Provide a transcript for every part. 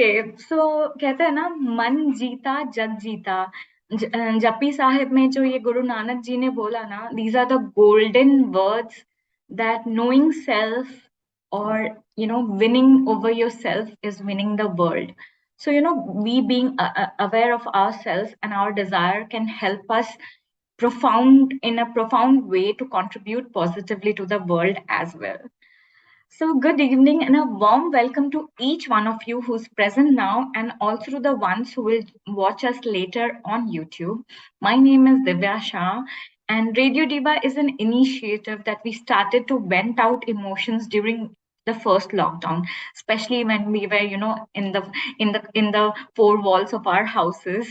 सो कहते हैं ना, मन जीता जग जीता। जपी साहिब में जो ये गुरु नानक जी ने बोला ना, these are the golden words, that knowing self और winning over your self is winning the world. So we being aware of ourselves and our desire can help us in a profound way to contribute positively to the world as well. So, good evening and a warm welcome to each one of you who's present now and also to the ones who will watch us later on YouTube. My name is Divya Shah, and Radio Diva is an initiative that we started to vent out emotions during the first lockdown, especially when we were, in the four walls of our houses.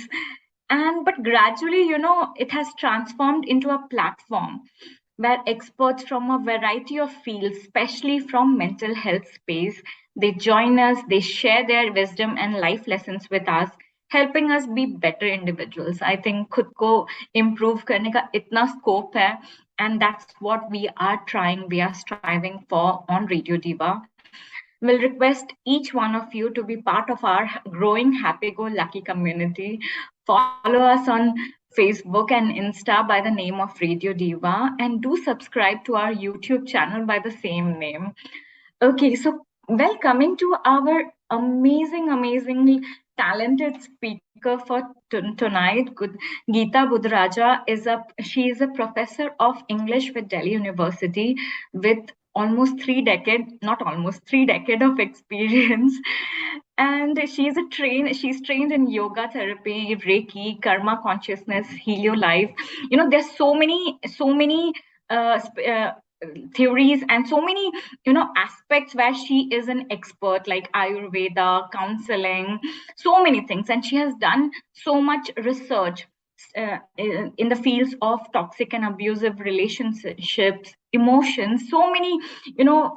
And but gradually, it has transformed into a platform where experts from a variety of fields, especially from mental health space, they join us, they share their wisdom and life lessons with us, helping us be better individuals. I think खुद को improve करने का इतना scope है, and that's what we are striving for on Radio Diva. We'll request each one of you to be part of our growing Happy Go Lucky community. Follow us on Facebook and Insta by the name of Radio Diva, and do subscribe to our YouTube channel by the same name. Okay, so coming to our amazingly talented speaker for tonight. Good, Geeta Budhraja she is a professor of English with Delhi University with almost 3 decade, not almost 3 decade of experience. And she's trained in yoga therapy, Reiki, karma consciousness, helio life. There's so many theories and so many aspects where she is an expert, like Ayurveda, counseling, so many things, and she has done so much research in the fields of toxic and abusive relationships, emotions, so many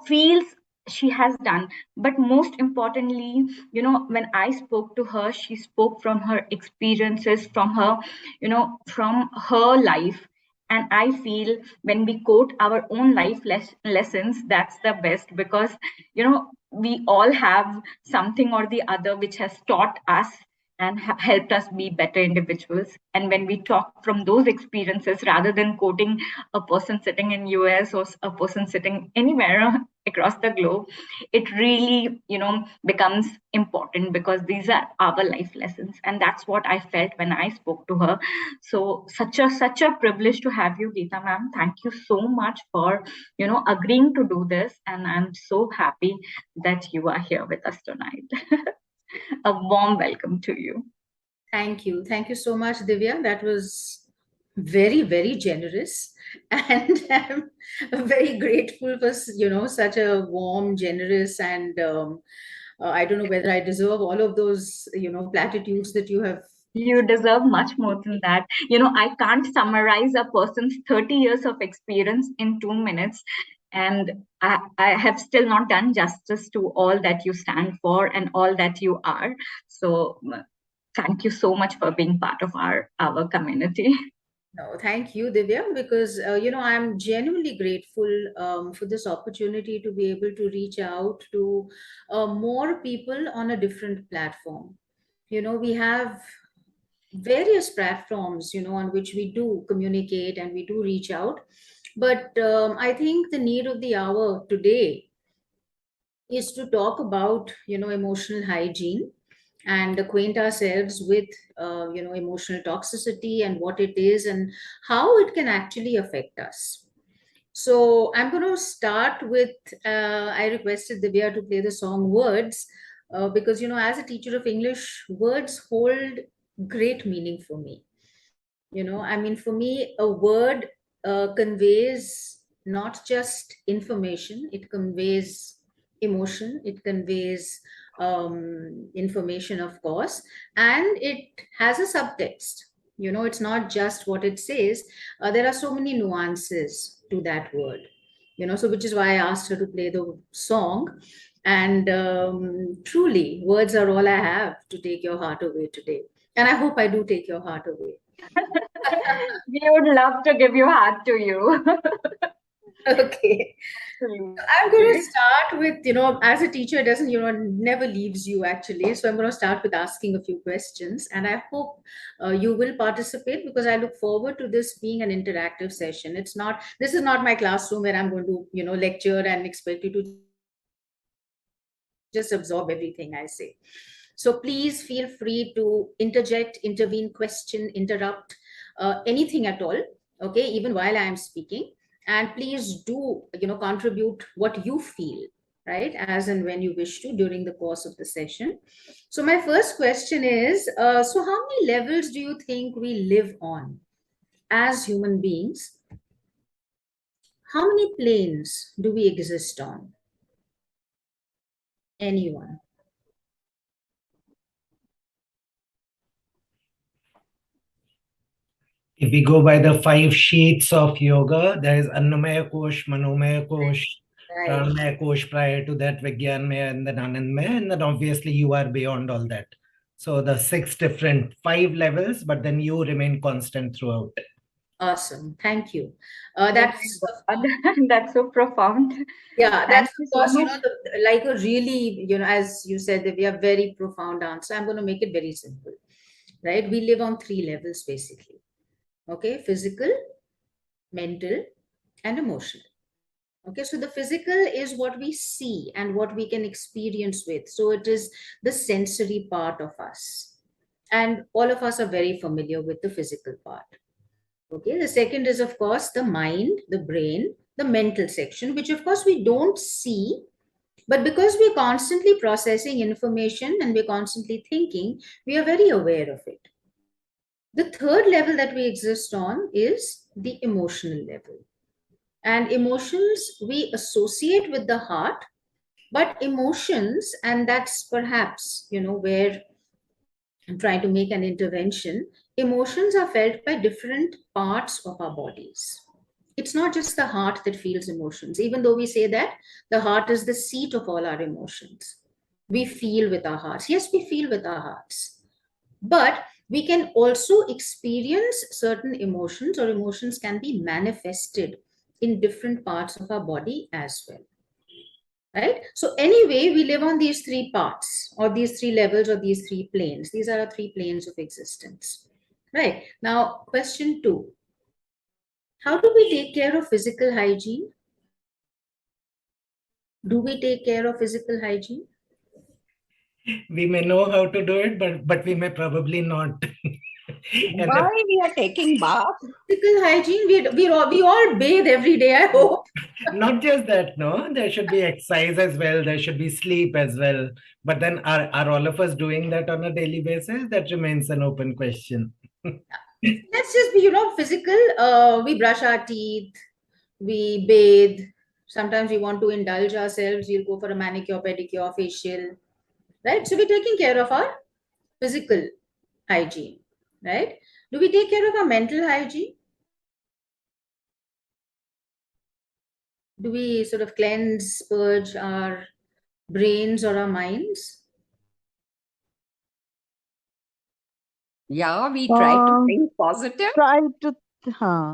fields she has done. But most importantly, when I spoke to her, she spoke from her experiences, from her life. And I feel when we quote our own life lessons, that's the best, because we all have something or the other which has taught us and helped us be better individuals. And when we talk from those experiences rather than quoting a person sitting in US or a person sitting anywhere across the globe, it really becomes important, because these are our life lessons, and that's what I felt when I spoke to her. So such a privilege to have you, Geeta ma'am. Thank you so much for agreeing to do this, and I'm so happy that you are here with us tonight. A warm welcome to you. Thank you. Thank you so much, Divya. That was very, very generous. And I'm very grateful for, such a warm, generous, and I don't know whether I deserve all of those, platitudes that you have. You deserve much more than that. I can't summarize a person's 30 years of experience in 2 minutes. And I have still not done justice to all that you stand for and all that you are. So thank you so much for being part of our community. No, thank you, Divya, because I'm genuinely grateful for this opportunity to be able to reach out to more people on a different platform. We have various platforms, on which we do communicate and we do reach out. But I think the need of the hour today is to talk about, emotional hygiene and acquaint ourselves with, emotional toxicity and what it is and how it can actually affect us. So I'm going to start with, I requested Divya to play the song Words, because, as a teacher of English, words hold great meaning for me. I mean, for me, a word conveys not just information, it conveys emotion, it conveys information, of course, and it has a subtext. It's not just what it says. There are so many nuances to that word. So which is why I asked her to play the song. And truly, words are all I have to take your heart away today. And I hope I do take your heart away. We would love to give your heart to you. Okay. I'm going to Absolutely. start with, as a teacher, it doesn't, never leaves you actually. So I'm going to start with asking a few questions. And I hope you will participate, because I look forward to this being an interactive session. This is not my classroom where I'm going to, lecture and expect you to just absorb everything I say. So please feel free to interject, intervene, question, interrupt, anything at all. Okay, even while I am speaking. And please do, contribute what you feel, right, as and when you wish to during the course of the session. So my first question is, so how many levels do you think we live on as human beings? How many planes do we exist on? Anyone? If we go by the 5 sheets of yoga, there is Annamaya Kosh, Manomaya Kosh, Right. Pranamaya Kosh, prior to that Vigyanmaya, and then Anandmaya, and then obviously you are beyond all that. So the 5 levels, but then you remain constant throughout. Awesome. Thank you. Oh That's of my God. That's so profound. Yeah, Thank that's you of so course, much. like a really, as you said, that we have very profound answer. I'm going to make it very simple, right? We live on 3 levels basically. Okay, physical, mental, and emotional. Okay, so the physical is what we see and what we can experience with. So it is the sensory part of us. And all of us are very familiar with the physical part. Okay, the second is, of course, the mind, the brain, the mental section, which of course we don't see, but because we're constantly processing information and we're constantly thinking, we are very aware of it. The third level that we exist on is the emotional level. And emotions we associate with the heart, but emotions, and that's perhaps, where I'm trying to make an intervention, emotions are felt by different parts of our bodies. It's not just the heart that feels emotions, even though we say that the heart is the seat of all our emotions. We feel with our hearts. Yes, we feel with our hearts. But we can also experience certain emotions, or emotions can be manifested in different parts of our body as well. Right? So, anyway, we live on these 3 parts, or these 3 levels, or these 3 planes. These are our 3 planes of existence. Right? Now, question 2: how do we take care of physical hygiene? Do we take care of physical hygiene? We may know how to do it, but we may probably not. And Why we are taking bath? Physical hygiene, we all bathe every day, I hope. not just that, no, there should be exercise as well, there should be sleep as well. But then are all of us doing that on a daily basis? That remains an open question. Let's just be, physical. We brush our teeth, we bathe. Sometimes we want to indulge ourselves. We'll go for a manicure, pedicure, facial, right? So we're taking care of our physical hygiene, right? Do we take care of our mental hygiene? Do we sort of cleanse, purge our brains or our minds? Yeah, we try to Um, think positive. Try to,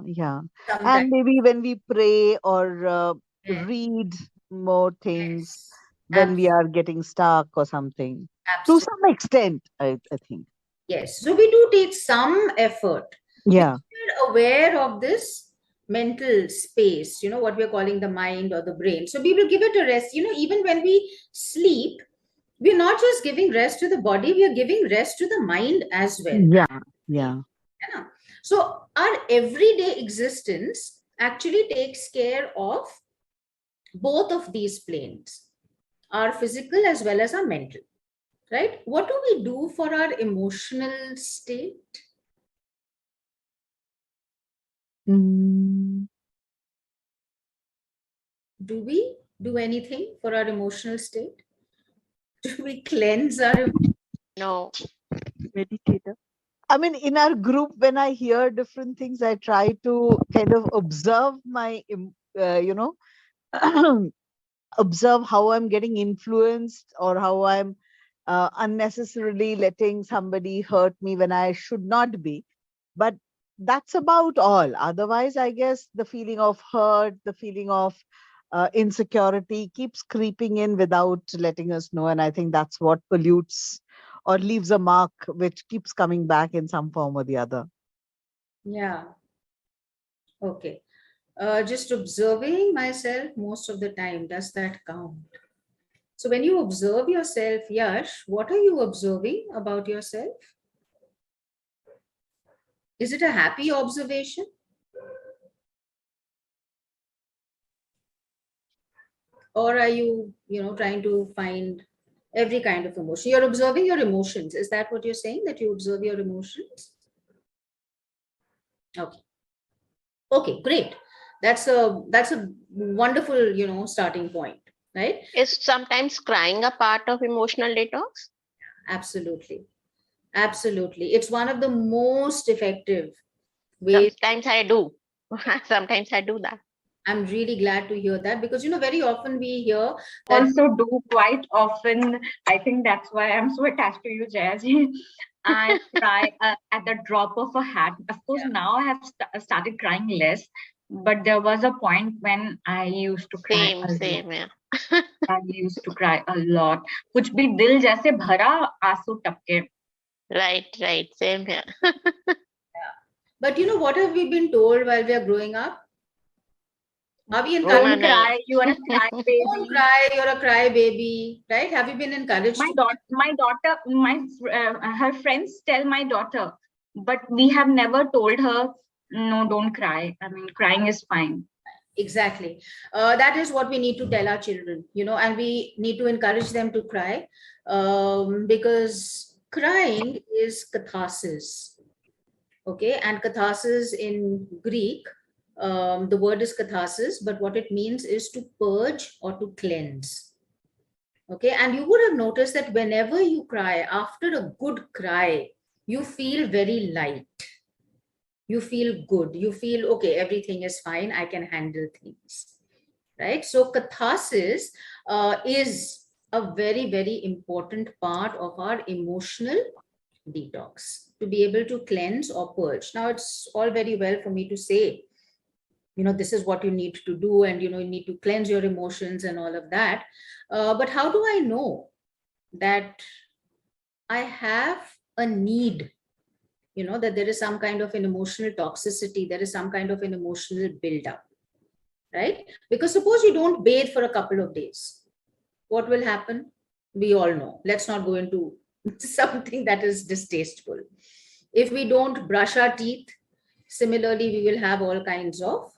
yeah. Sometimes. And maybe when we pray or Yes, read more things yes, when we are getting stuck or something. To absolutely. some extent, I think. Yes. So we do take some effort because Yeah. we're aware of this mental space, what we're calling the mind or the brain. So we will give it a rest. Even when we sleep, we're not just giving rest to the body, we are giving rest to the mind as well. Yeah. Yeah. Yeah. So our everyday existence actually takes care of both of these planes, our physical as well as our mental, right? What do we do for our emotional state? Mm. Do we do anything for our emotional state? Do we cleanse our? No. Meditator. I mean, in our group, when I hear different things, I try to kind of observe my, observe how I'm getting influenced or how I'm unnecessarily letting somebody hurt me when I should not be. But that's about all. Otherwise, I guess the feeling of hurt, the feeling of insecurity keeps creeping in without letting us know. And I think that's what pollutes or leaves a mark which keeps coming back in some form or the other. Yeah. Okay. Just observing myself most of the time, does that count? So when you observe yourself, Yash, what are you observing about yourself? Is it a happy observation? Or are you, trying to find every kind of emotion? You're observing your emotions. Is that what you're saying? That you observe your emotions? Okay. Okay, great. That's a wonderful, starting point, right? Is sometimes crying a part of emotional detox? Absolutely. Absolutely. It's one of the most effective ways. Sometimes I do. Sometimes I do that. I'm really glad to hear that, because very often we hear that. Also do quite often. I think that's why I'm so attached to you, Jayaji. I cry at the drop of a hat. Of course, now I have started crying less, but there was a point when I used to cry a lot. Same, yeah. I used to cry a lot. कुछ भी दिल जैसे भरा आंसू टपके. Right, same here. But what have we been told while we are growing up? Are we Don't encouraged? cry, you are a cry Don't baby. cry, you're a cry baby, right? Have you been encouraged? My daughter, her friends tell my daughter, but we have never told her, no, don't cry. I mean, crying is fine. Exactly. That is what we need to tell our children, and we need to encourage them to cry, because crying is catharsis. Okay, and catharsis in Greek, the word is catharsis, but what it means is to purge or to cleanse. Okay, and you would have noticed that whenever you cry, after a good cry, you feel very light. You feel good. You feel, okay, everything is fine. I can handle things. Right? So catharsis is a very, very important part of our emotional detox, to be able to cleanse or purge. Now, it's all very well for me to say, this is what you need to do, and you need to cleanse your emotions and all of that. But how do I know that I have a need, that there is some kind of an emotional toxicity, there is some kind of an emotional buildup, right? Because suppose you don't bathe for a couple of days, what will happen? We all know. Let's not go into something that is distasteful. If we don't brush our teeth, similarly, we will have all kinds of,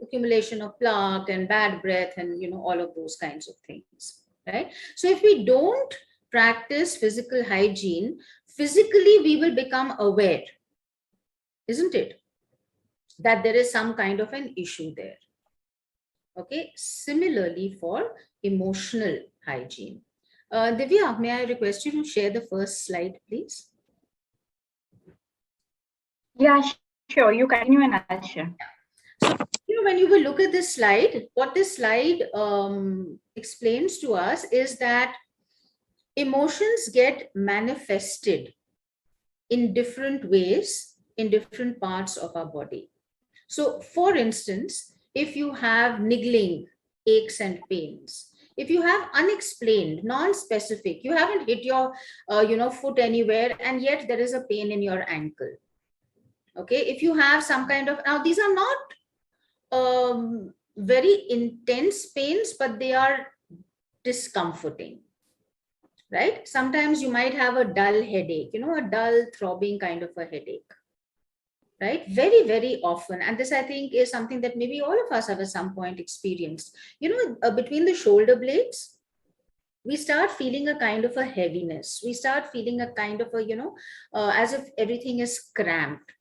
accumulation of plaque and bad breath and, all of those kinds of things, right? So if we don't practice physical hygiene, physically, we will become aware, isn't it? That there is some kind of an issue there. Okay, similarly for emotional hygiene. Divya, may I request you to share the first slide, please? Yeah, sure. You continue and I'll share. So, when you will look at this slide, what this slide explains to us is that emotions get manifested in different ways in different parts of our body. So, for instance, if you have niggling aches and pains, if you have unexplained, non-specific, you haven't hit your, foot anywhere, and yet there is a pain in your ankle. Okay, if you have some kind of, now these are not very intense pains, but they are discomforting, right? Sometimes you might have a dull headache, a dull throbbing kind of a headache, right? Very, very often. And this, I think, is something that maybe all of us have at some point experienced. Between the shoulder blades, we start feeling a kind of a heaviness. We start feeling a kind of a, as if everything is cramped.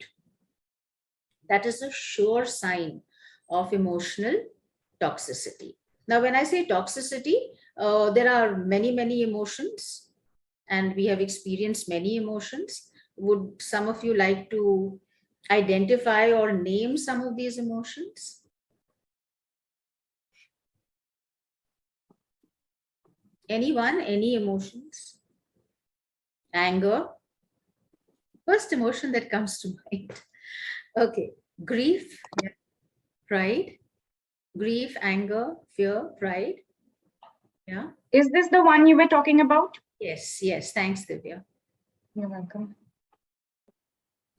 That is a sure sign of emotional toxicity. Now, when I say toxicity, there are many, many emotions, and we have experienced many emotions. Would some of you like to identify or name some of these emotions? Anyone? Any emotions? Anger. First emotion that comes to mind. Okay. Grief, yeah. Pride, grief, anger, fear, pride. Yeah. Is this the one you were talking about? Yes, yes. Thanks, Divya. You're welcome.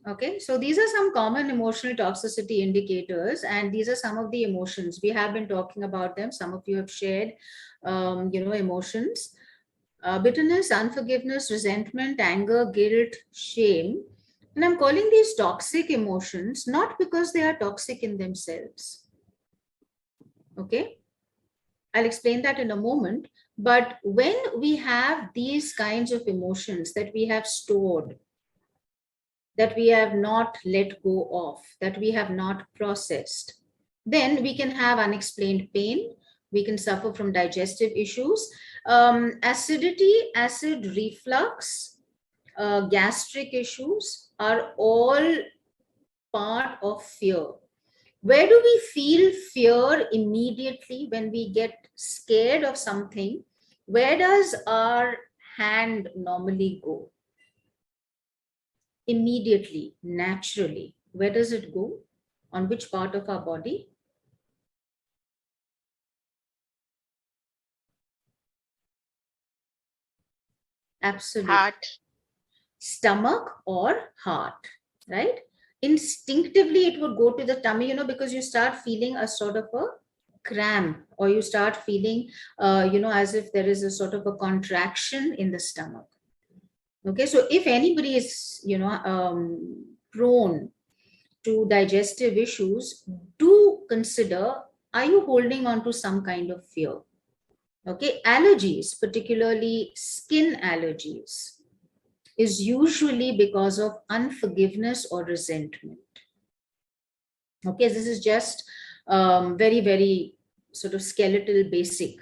Okay, so these are some common emotional toxicity indicators, and these are some of the emotions. We have been talking about them. Some of you have shared, emotions. Bitterness, unforgiveness, resentment, anger, guilt, shame. And I'm calling these toxic emotions not because they are toxic in themselves. Okay, I'll explain that in a moment. But when we have these kinds of emotions that we have stored, that we have not let go of, that we have not processed, then we can have unexplained pain. We can suffer from digestive issues, acidity, acid reflux, gastric issues are all part of fear. Where do we feel fear immediately when we get scared of something? Where does our hand normally go? Immediately, naturally. Where does it go? On which part of our body? Absolutely. Heart. Stomach or heart, right? Instinctively, it would go to the tummy, because you start feeling a sort of a cramp, or you start feeling, as if there is a sort of a contraction in the stomach. Okay, so if anybody is, prone to digestive issues, do consider, are you holding on to some kind of fear? Okay, allergies, particularly skin allergies, is usually because of unforgiveness or resentment. Okay, this is just very, very sort of skeletal basic,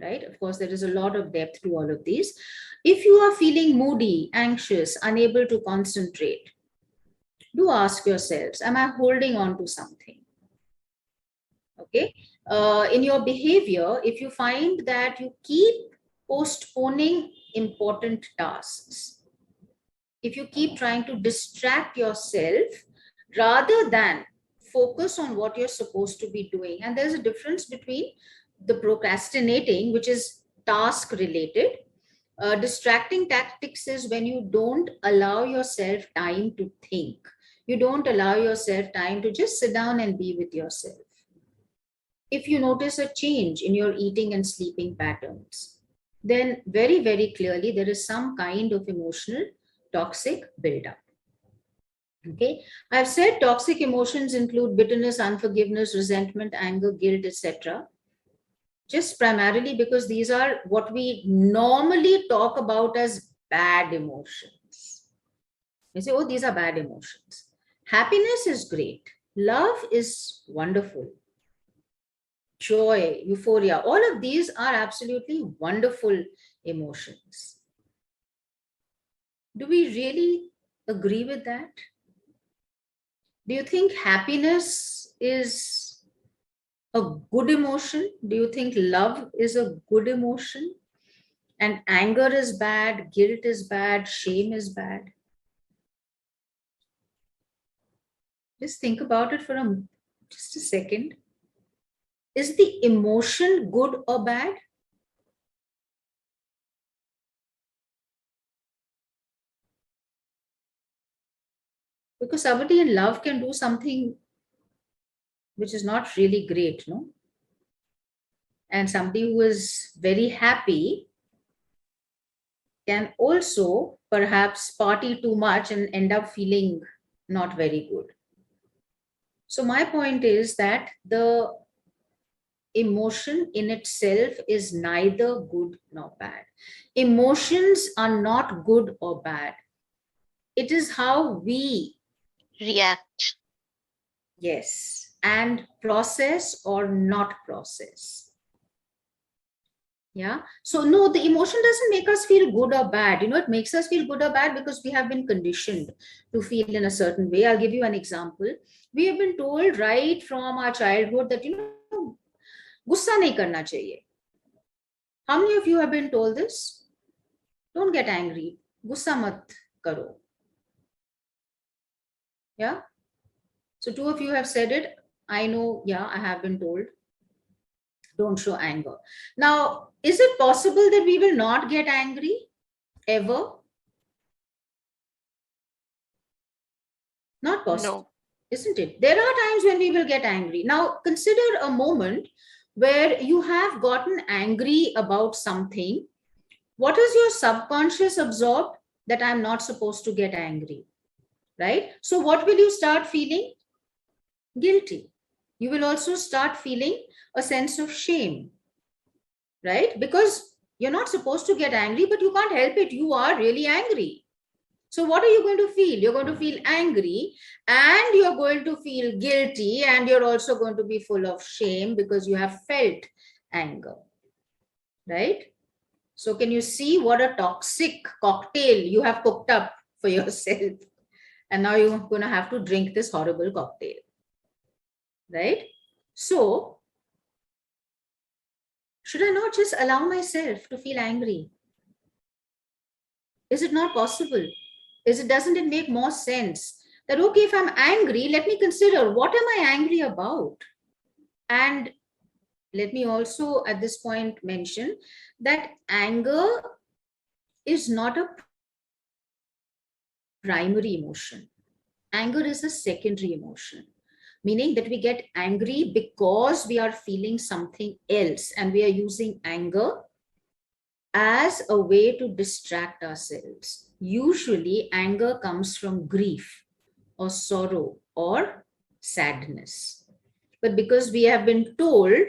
right? Of course, there is a lot of depth to all of these. If you are feeling moody, anxious, unable to concentrate, do ask yourselves, am I holding on to something? Okay, in your behavior, if you find that you keep postponing important tasks, if you keep trying to distract yourself rather than focus on what you're supposed to be doing, and there's a difference between the procrastinating, which is task related. Distracting tactics is when you don't allow yourself time to think. You don't allow yourself time to just sit down and be with yourself. If you notice a change in your eating and sleeping patterns, then very, very clearly there is some kind of emotional toxic buildup. Okay, I've said toxic emotions include bitterness, unforgiveness, resentment, anger, guilt, etc. Just primarily because these are what we normally talk about as bad emotions. You say, oh, these are bad emotions. Happiness is great. Love is wonderful. Joy, euphoria, all of these are absolutely wonderful emotions. Do we really agree with that? Do you think happiness is a good emotion? Do you think love is a good emotion? And anger is bad, guilt is bad, shame is bad? Just think about it for just a second. Is the emotion good or bad? Because somebody in love can do something which is not really great, no? And somebody who is very happy can also perhaps party too much and end up feeling not very good. So my point is that the emotion in itself is neither good nor bad. Emotions are not good or bad. It is how we React. yes, and process or not process. Yeah. So no, the emotion doesn't make us feel good or bad. It makes us feel good or bad because we have been conditioned to feel in a certain way. I'll give you an example. We have been told right from our childhood that, gussa nahi karna chahiye. How many of you have been told this? Don't get angry. Gussa mat karo. Yeah. So 2 of you have said it. I know, yeah, I have been told, don't show anger. Now, is it possible that we will not get angry ever? Not possible, No. isn't it? There are times when we will get angry. Now, consider a moment where you have gotten angry about something. What is your subconscious absorbed? That I'm not supposed to get angry, right? So what will you start feeling? Guilty. You will also start feeling a sense of shame, right? Because you're not supposed to get angry, but you can't help it. You are really angry. So what are you going to feel? You're going to feel angry, and you're going to feel guilty, and you're also going to be full of shame because you have felt anger, right? So can you see what a toxic cocktail you have cooked up for yourself? And now you're going to have to drink this horrible cocktail, right? So should I not just allow myself to feel angry? Is it not possible? Doesn't it make more sense that, okay, if I'm angry, let me consider, what am I angry about? And let me also at this point mention that anger is not a primary emotion. Anger is a secondary emotion, meaning that we get angry because we are feeling something else, and we are using anger as a way to distract ourselves. Usually, anger comes from grief or sorrow or sadness. But because we have been told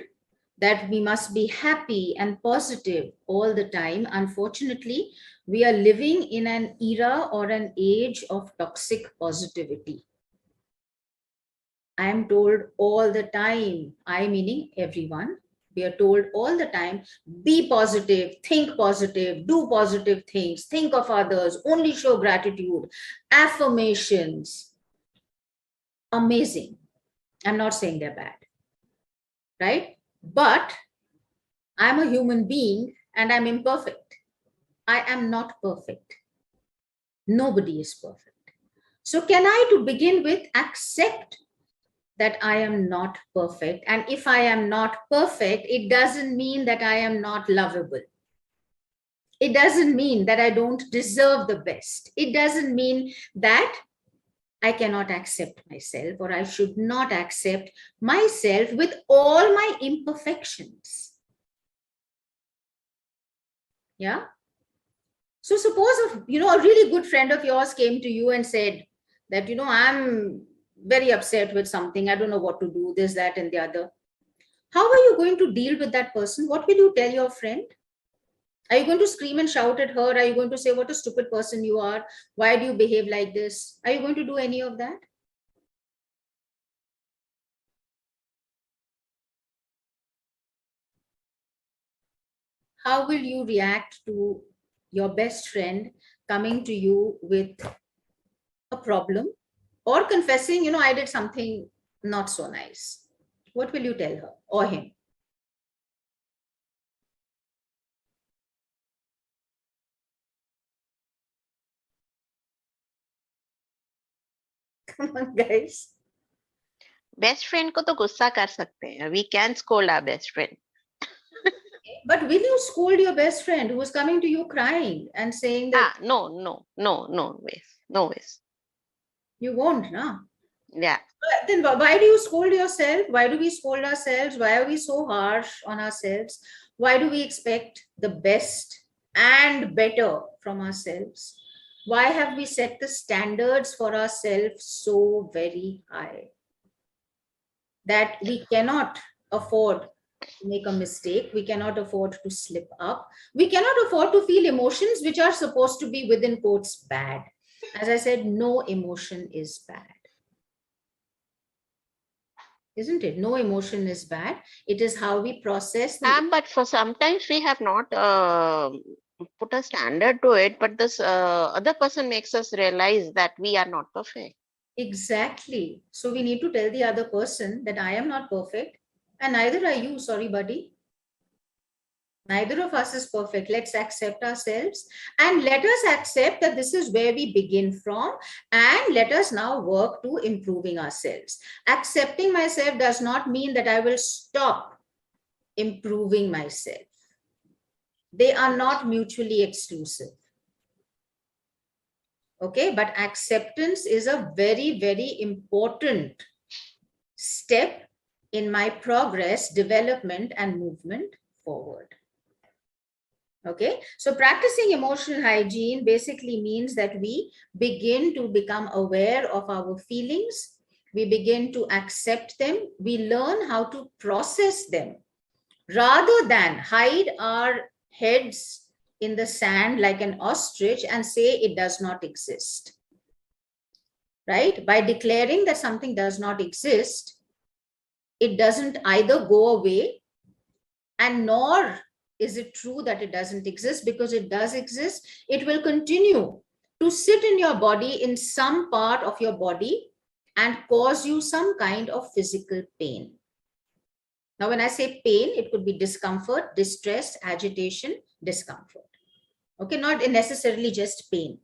that we must be happy and positive all the time, unfortunately, we are living in an era or an age of toxic positivity. I am told all the time, I meaning everyone, we are told all the time, be positive, think positive, do positive things, think of others, only show gratitude, affirmations. Amazing. I'm not saying they're bad, right? But I'm a human being and I'm imperfect. I am not perfect. Nobody is perfect. So can I, to begin with, accept that I am not perfect? And if I am not perfect, it doesn't mean that I am not lovable. It doesn't mean that I don't deserve the best. It doesn't mean that I cannot accept myself, or I should not accept myself with all my imperfections. Yeah. So suppose a really good friend of yours came to you and said that, I'm very upset with something. I don't know what to do, this, that, and the other. How are you going to deal with that person? What will you tell your friend? Are you going to scream and shout at her? Are you going to say, what a stupid person you are? Why do you behave like this? Are you going to do any of that? How will you react to your best friend coming to you with a problem or confessing, I did something not so nice? What will you tell her or him? Come on, guys. Best friend को तो गुस्सा कर सकते हैं. We can scold our best friend. But will you scold your best friend who is coming to you crying and saying that? No ways. No ways. You won't, no? Yeah. But then why do you scold yourself? Why do we scold ourselves? Why are we so harsh on ourselves? Why do we expect the best and better from ourselves? Why have we set the standards for ourselves so very high that we cannot afford to make a mistake? We cannot afford to slip up. We cannot afford to feel emotions which are supposed to be, within quotes, bad. As I said, no emotion is bad. Isn't it? No emotion is bad. It is how we process them. But for sometimes we have not put a standard to it, but this other person makes us realize that we are not perfect. Exactly. So we need to tell the other person that I am not perfect and neither are you. Sorry, buddy. Neither of us is perfect. Let's accept ourselves and let us accept that this is where we begin from, and let us now work to improving ourselves. Accepting myself does not mean that I will stop improving myself. They are not mutually exclusive. Okay, but acceptance is a very, very important step in my progress, development, and movement forward. Okay, so practicing emotional hygiene basically means that we begin to become aware of our feelings. We begin to accept them. We learn how to process them rather than hide our heads in the sand like an ostrich and say it does not exist. Right? By declaring that something does not exist, it doesn't either go away, and nor is it true that it doesn't exist, because it does exist. It will continue to sit in your body, in some part of your body, and cause you some kind of physical pain. Now, when I say pain, it could be discomfort, distress, agitation, discomfort. Okay, not necessarily just pain.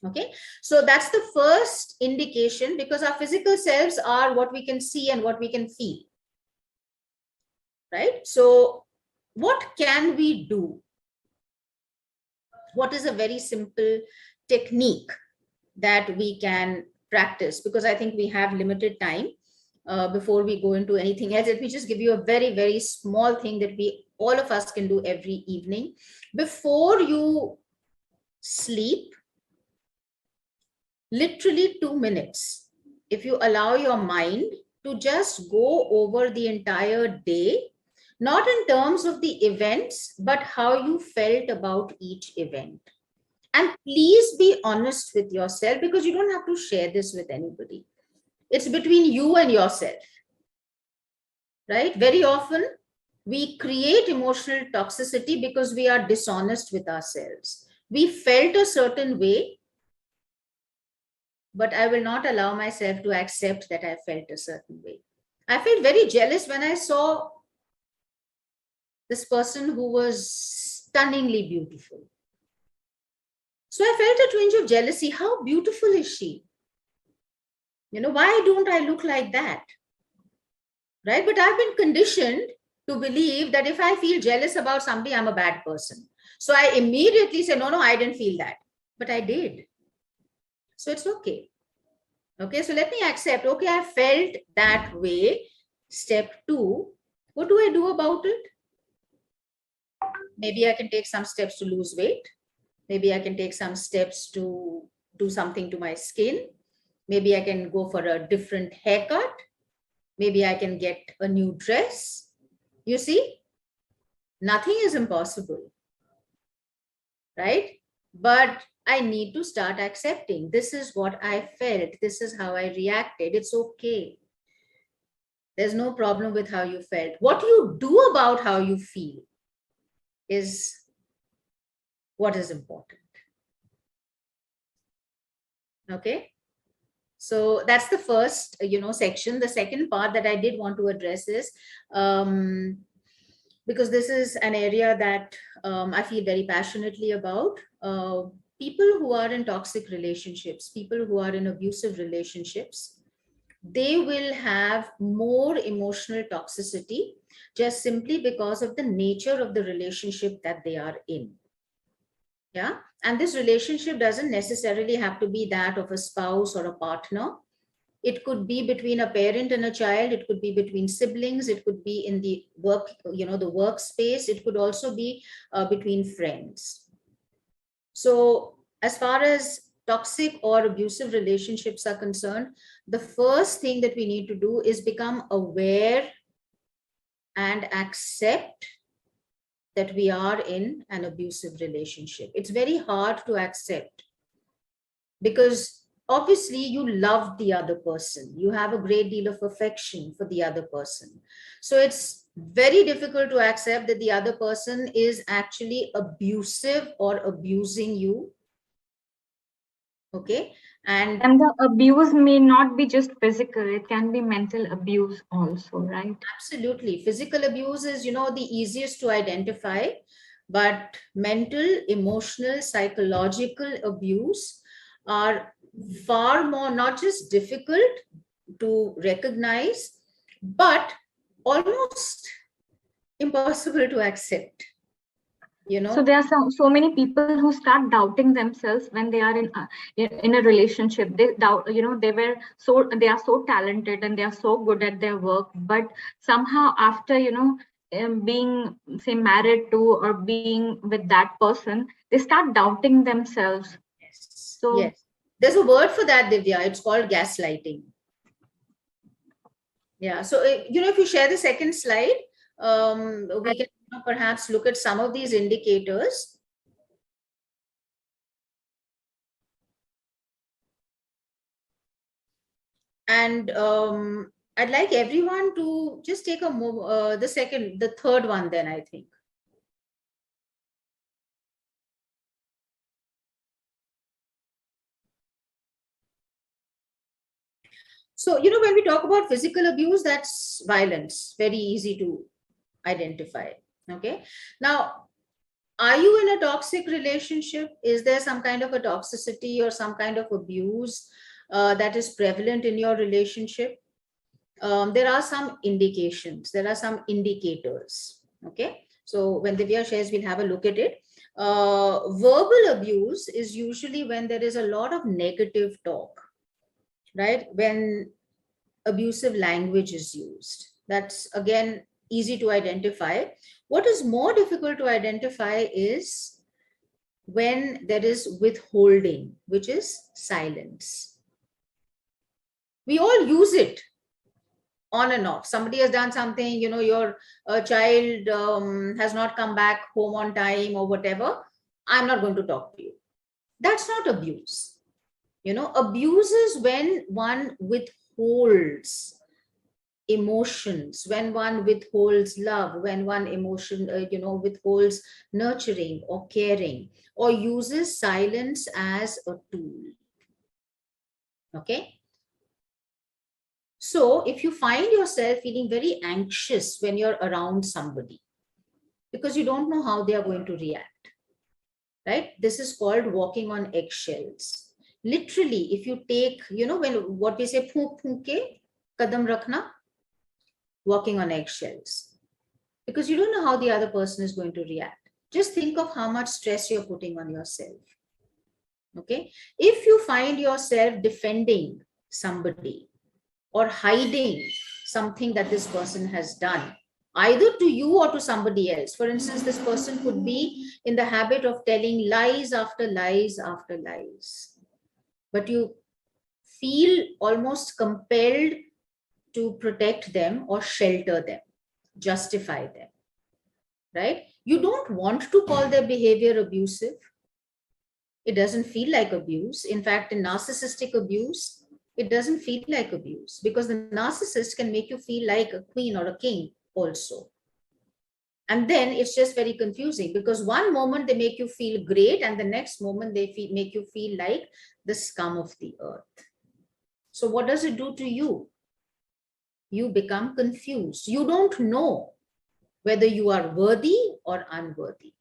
Okay, so that's the first indication, because our physical selves are what we can see and what we can feel. Right? So what can we do? What is a very simple technique that we can practice? Because I think we have limited time before we go into anything else. Let me just give you a very, very small thing that all of us can do every evening. Before you sleep, literally 2 minutes, if you allow your mind to just go over the entire day, not in terms of the events, but how you felt about each event. And please be honest with yourself, because you don't have to share this with anybody. It's between you and yourself, right? Very often we create emotional toxicity because we are dishonest with ourselves. We felt a certain way, but I will not allow myself to accept that I felt a certain way. I felt very jealous when I saw this person who was stunningly beautiful. So I felt a twinge of jealousy. How beautiful is she? You know, why don't I look like that? Right? But I've been conditioned to believe that if I feel jealous about somebody, I'm a bad person. So I immediately say, no, I didn't feel that. But I did. So it's okay. Okay, so let me accept, okay, I felt that way. Step 2, what do I do about it? Maybe I can take some steps to lose weight. Maybe I can take some steps to do something to my skin. Maybe I can go for a different haircut. Maybe I can get a new dress. You see, nothing is impossible, right? But I need to start accepting, this is what I felt. This is how I reacted. It's okay. There's no problem with how you felt. What you do about how you feel is what is important. Okay. So that's the first, section. The second part that I did want to address is, because this is an area that I feel very passionately about. People who are in toxic relationships, people who are in abusive relationships, they will have more emotional toxicity just simply because of the nature of the relationship that they are in. Yeah. And this relationship doesn't necessarily have to be that of a spouse or a partner. It could be between a parent and a child. It could be between siblings. It could be in the work, the workspace. It could also be between friends. So as far as toxic or abusive relationships are concerned, the first thing that we need to do is become aware and accept that we are in an abusive relationship. It's very hard to accept because obviously you love the other person. You have a great deal of affection for the other person. So it's very difficult to accept that the other person is actually abusive or abusing you. Okay. And And the abuse may not be just physical, it can be mental abuse also, right? absolutely, physical abuse is, the easiest to identify, but mental, emotional, psychological abuse are far more, not just difficult to recognize, but almost impossible to accept. So there are so many people who start doubting themselves when they are in a relationship. They doubt, they are so talented and they are so good at their work, but somehow after being, say, married to or being with that person, they start doubting themselves. Yes. So Yes. There's a word for that, Divya. It's called gaslighting. Yeah. So, if you share the second slide, we can perhaps look at some of these indicators. And I'd like everyone to just take the third one then, I think. So, when we talk about physical abuse, that's violence, very easy to identify. Okay. Now, are you in a toxic relationship? Is there some kind of a toxicity or some kind of abuse that is prevalent in your relationship? There are some indications, there are some indicators. Okay. So when Divya shares, we'll have a look at it. Verbal abuse is usually when there is a lot of negative talk, right? When abusive language is used. That's again easy to identify. What is more difficult to identify is when there is withholding, which is silence. We all use it on and off. Somebody has done something, your child has not come back home on time or whatever. I'm not going to talk to you. That's not abuse. Abuse is when one withholds emotions, when one withholds love, when one withholds nurturing or caring, or uses silence as a tool. Okay. So if you find yourself feeling very anxious when you're around somebody because you don't know how they are going to react, right? This is called walking on eggshells. Literally, if you take, when what we say, phunk phunk ke kadam rakhna, walking on eggshells, because you don't know how the other person is going to react. Just think of how much stress you're putting on yourself. Okay. If you find yourself defending somebody or hiding something that this person has done, either to you or to somebody else. For instance, this person could be in the habit of telling lies after lies after lies, but you feel almost compelled to protect them or shelter them, justify them, right? You don't want to call their behavior abusive. It doesn't feel like abuse. In fact, in narcissistic abuse, it doesn't feel like abuse because the narcissist can make you feel like a queen or a king also. And then it's just very confusing because one moment they make you feel great and the next moment they make you feel like the scum of the earth. So what does it do to you? You become confused. You don't know whether you are worthy or unworthy.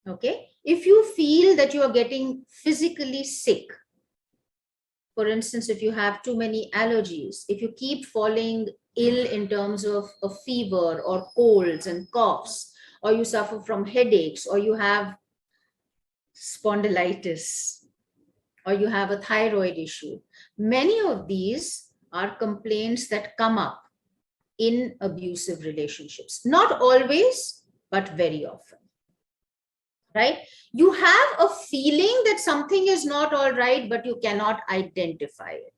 Okay. If you feel that you are getting physically sick, for instance, if you have too many allergies, if you keep falling ill in terms of a fever or colds and coughs, or you suffer from headaches, or you have spondylitis, or you have a thyroid issue, many of these are complaints that come up in abusive relationships. Not always, but very often. Right? You have a feeling that something is not all right, but you cannot identify it.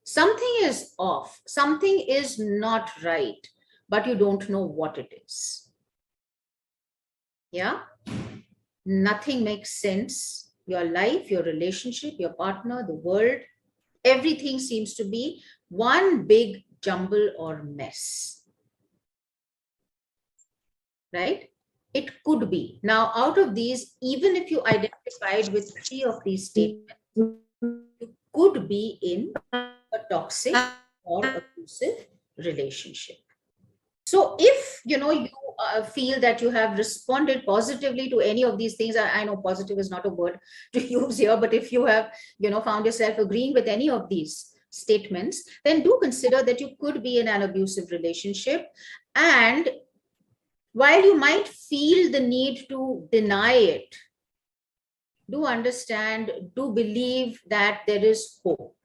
Something is off, something is not right, but you don't know what it is. Yeah? Nothing makes sense. Your life, your relationship, your partner, the world, everything seems to be one big jumble or mess. Right? It could be. Now, out of these, even if you identified with 3 of these statements, you could be in a toxic or abusive relationship. So if you feel that you have responded positively to any of these things, I know positive is not a word to use here, but if you have found yourself agreeing with any of these statements, then do consider that you could be in an abusive relationship. And while you might feel the need to deny it, do understand, do believe that there is hope.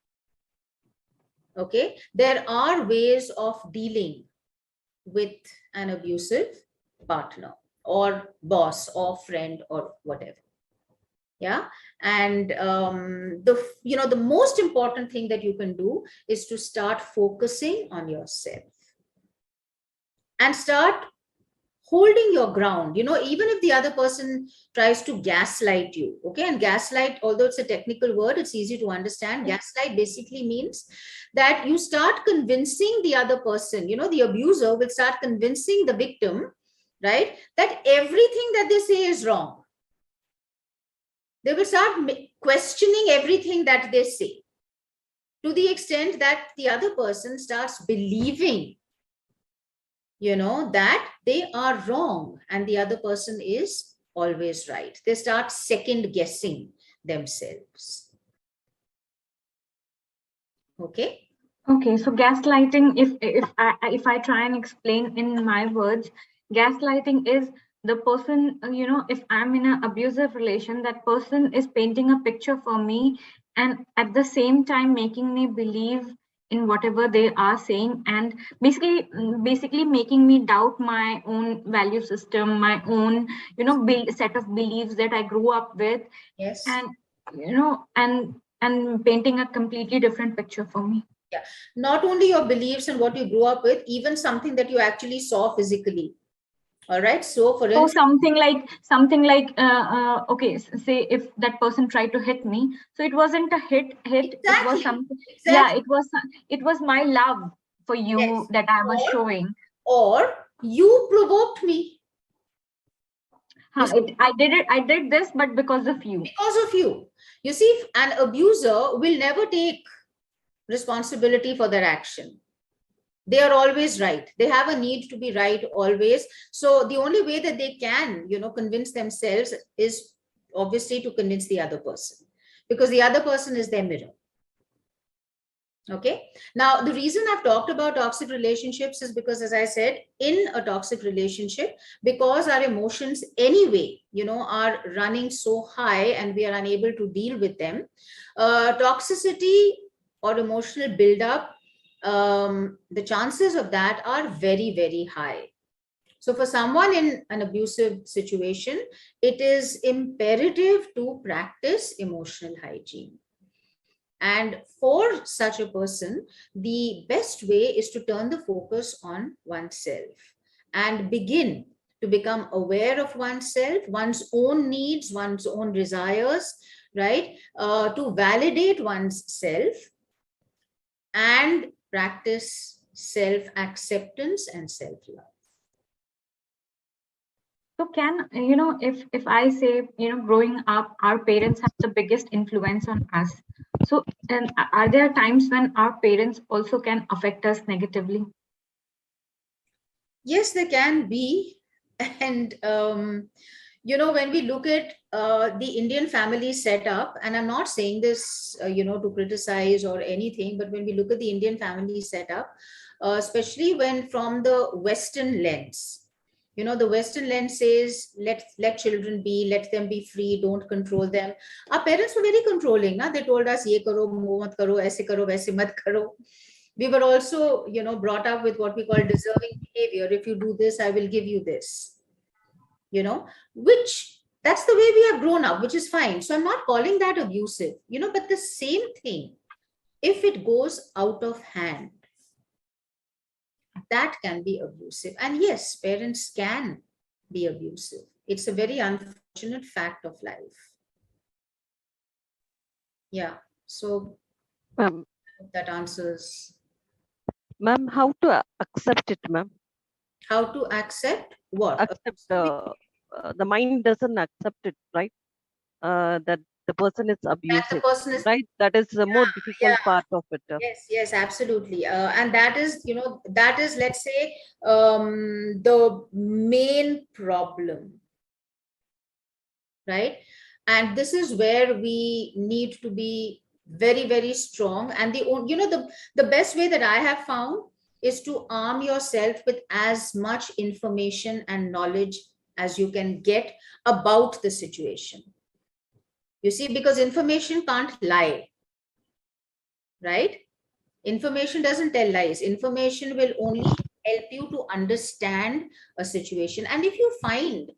Okay, there are ways of dealing with an abusive partner or boss or friend or whatever. Yeah. And the most important thing that you can do is to start focusing on yourself and start holding your ground, even if the other person tries to gaslight you. Okay, and gaslight, although it's a technical word, it's easy to understand. Gaslight basically means that you start convincing the other person, the abuser will start convincing the victim, right, that everything that they say is wrong. They will start questioning everything that they say, to the extent that the other person starts believing that they are wrong and the other person is always right. They start second guessing themselves. Okay. Okay, so gaslighting, if I try and explain in my words, gaslighting is the person, if I'm in an abusive relation, that person is painting a picture for me and at the same time making me believe in whatever they are saying, and basically making me doubt my own value system, my own, set of beliefs that I grew up with. Yes. And, and painting a completely different picture for me. Yeah, not only your beliefs and what you grew up with, even something that you actually saw physically. All right. So for instance, something like okay, say if that person tried to hit me, so it wasn't a hit. exactly, It was something. exactly. Yeah, it was my love for you, yes, that I was showing. Or you provoked me. I did this, but because of you. Because of you. You see, an abuser will never take responsibility for their action. They are always right. They have a need to be right always. So the only way that they can, convince themselves is obviously to convince the other person, because the other person is their mirror. Okay. Now, the reason I've talked about toxic relationships is because, as I said, in a toxic relationship, because our emotions anyway, are running so high and we are unable to deal with them, toxicity or emotional buildup, the chances of that are very, very high. So for someone in an abusive situation, it is imperative to practice emotional hygiene. And for such a person, the best way is to turn the focus on oneself and begin to become aware of oneself, one's own needs, one's own desires, right? To validate one's self and practice self-acceptance and self-love. So can, if I say, growing up, our parents have the biggest influence on us. So, and are there times when our parents also can affect us negatively? Yes, there can be. And, when we look at the Indian family setup, and I'm not saying this, to criticize or anything, but when we look at the Indian family setup, especially when from the Western lens, the Western lens says, let children be, let them be free, don't control them. Our parents were very controlling. Na? They told us, ye karo, wo mat karo, aise karo, waise mat karo. We were also, brought up with what we call deserving behavior. If you do this, I will give you this, which that's the way we have grown up, which is fine. So I'm not calling that abusive, but the same thing, if it goes out of hand, that can be abusive. And yes, parents can be abusive. It's a very unfortunate fact of life. Yeah. So that answers. Ma'am, how to accept it, ma'am? How to accept what? Accept the the mind doesn't accept it, right? That the person is That the abusive, person is, right? That is the more yeah, difficult part of it. yes, yes, absolutely. And that is, that is, let's say, the main problem, right? And this is where we need to be very, very strong. And the best way that I have found is to arm yourself with as much information and knowledge as you can get about the situation. You see, because information can't lie, right? Information doesn't tell lies. Information will only help you to understand a situation. And if you find,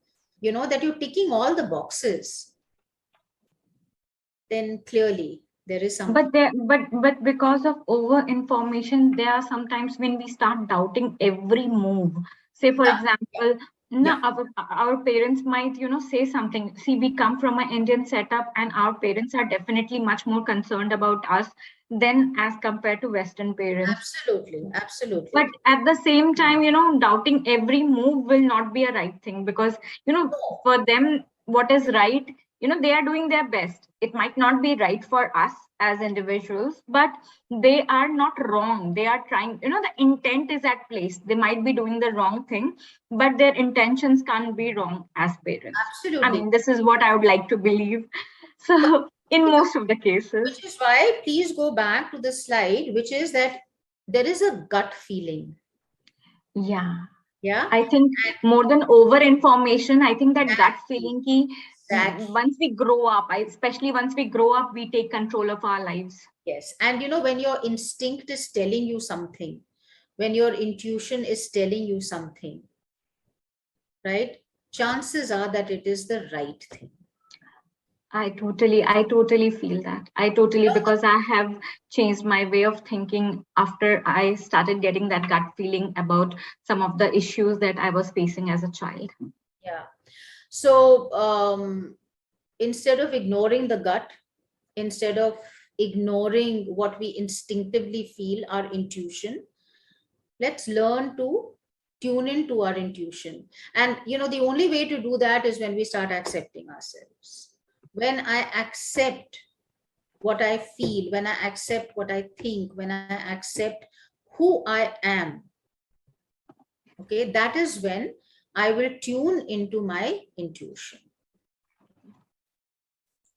that you're ticking all the boxes, then clearly there is something. But because of over information, there are sometimes when we start doubting every move. Say, for Yeah, example, yeah, no, our parents might, say something. See, we come from an Indian setup, and our parents are definitely much more concerned about us than as compared to Western parents. absolutely, absolutely. But at the same time, doubting every move will not be a right thing, because No, for them, what is right, they are doing their best. It might not be right for us as individuals, but they are not wrong. They are trying, the intent is at place. They might be doing the wrong thing, but their intentions can't be wrong as parents. I absolutely. mean, this is what I would like to believe. So in most of the cases. Which is why, please go back to the slide, which is that there is a gut feeling. Yeah. Yeah, I think more than over information, I think that gut exactly, feeling ki exactly. once we grow up, especially once we grow up, we take control of our lives. Yes. And when your instinct is telling you something, when your intuition is telling you something, right? Chances are that it is the right thing. I totally feel that. Because I have changed my way of thinking after I started getting that gut feeling about some of the issues that I was facing as a child. Yeah. So instead of ignoring the gut, instead of ignoring what we instinctively feel, our intuition, let's learn to tune into our intuition. And the only way to do that is when we start accepting ourselves. When I accept what I feel, when I accept what I think, when I accept who I am, okay, that is when I will tune into my intuition.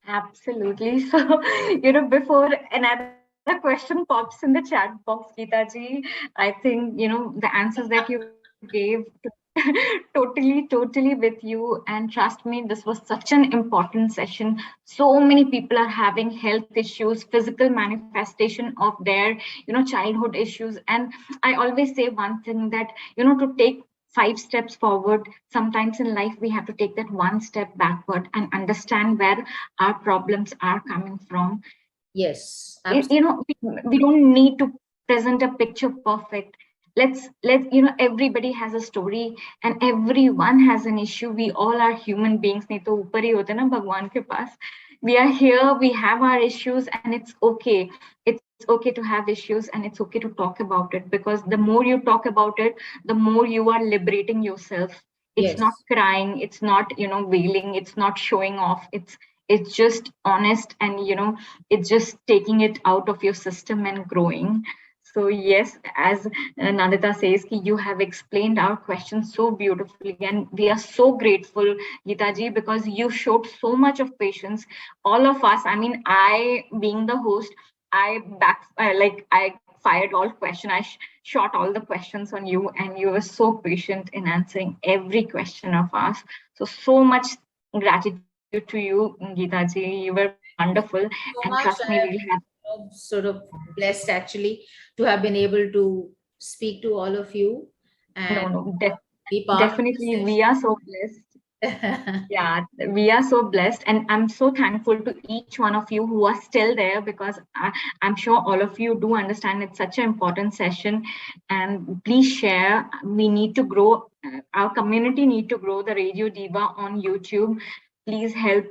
Absolutely. So, before another question pops in the chat box, Geeta ji, I think, the answers that you gave totally with you. And trust me, this was such an important session. So many people are having health issues, physical manifestation of their, childhood issues. And I always say one thing that, to take 5 steps forward, sometimes in life we have to take that one step backward and understand where our problems are coming from. Yes, You absolutely. know, we don't need to present a picture perfect. Let's everybody has a story, and everyone has an issue. We all are human beings, nahi to upar hi hote na bhagwan ke paas. We are here, we have our issues, and it's okay. It's okay to have issues, and it's okay to talk about it, because the more you talk about it, the more you are liberating yourself. It's not Yes, crying, it's not wailing, it's not showing off. It's just honest, and it's just taking it out of your system and growing. So yes, as Nandita says, you have explained our questions so beautifully, and we are so grateful, Geeta ji, because you showed so much of patience. All of us, I mean, I being the host, I fired all questions. I shot all the questions on you, and you were so patient in answering every question of us. So much gratitude to you, Geeta ji. You were wonderful, and so trust much. me, I we'll am have. sort of blessed actually to have been able to speak to all of you No, and no, be part of definitely, this we are so blessed. session. Yeah, we are so blessed, and I'm so thankful to each one of you who are still there, because I'm sure all of you do understand it's such an important session. And please share. We need to grow. Our community need to grow the Radio Diva on YouTube. Please help.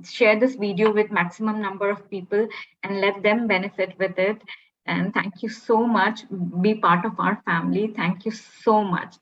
Share this video with maximum number of people and let them benefit with it. And thank you so much. Be part of our family. Thank you so much.